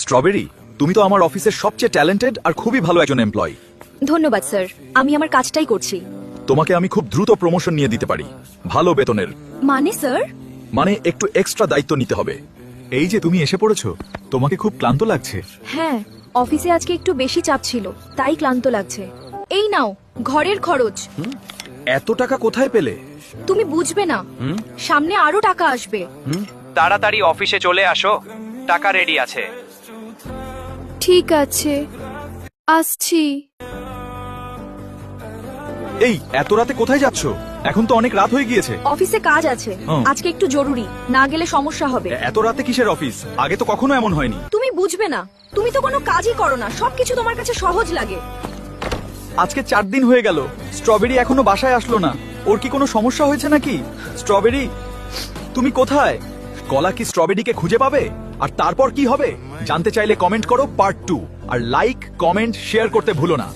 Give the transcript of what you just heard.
Strawberry, তুমি তো আমার অফিসের সবচেয়ে ট্যালেন্টেড আর খুবই ভালো একজন এমপ্লয়ি। ধন্যবাদ স্যার, আমি আমার কাজটাই করছি। তোমাকে আমি খুব দ্রুত প্রমোশন নিয়ে দিতে পারি, ভালো বেতনের। মানে স্যার? মানে একটু এক্সট্রা দায়িত্ব নিতে হবে। এই যে তুমি এসে পড়েছো, তোমাকে খুব ক্লান্ত লাগছে। হ্যাঁ, অফিসে আজকে একটু বেশি চাপ ছিল, তাই ক্লান্ত লাগছে। এই নাও ঘরের খরচ। এত টাকা কোথায় পেলে? তুমি বুঝবে না, সামনে আরো টাকা আসবে। তাড়াতাড়ি অফিসে চলে আসো, টাকা রেডি আছে। ঠিক আছে, আসছি। এই এত রাতে কোথায় যাচ্ছো? এখন তো অনেক রাত হয়ে গিয়েছে। অফিসে কাজ আছে, আজকে একটু জরুরি, না গেলে সমস্যা হবে। এত রাতে কিসের অফিস? আগে তো কখনো এমন হয়নি। তুমি বুঝবে না, তুমি তো কোনো কাজই করো না, সবকিছু তোমার কাছে সহজ লাগে। আজকে 4 দিন হয়ে গেল, স্ট্রবেরি এখনো বাসায় আসলো না। ওর কি কোনো সমস্যা হয়েছে নাকি? স্ট্রবেরি, তুমি কোথায়? কলা কি স্ট্রবেরিকে খুঁজে পাবে? আর তারপর কি হবে জানতে চাইলে কমেন্ট করো পার্ট 2, আর লাইক, কমেন্ট, শেয়ার করতে ভুলো না।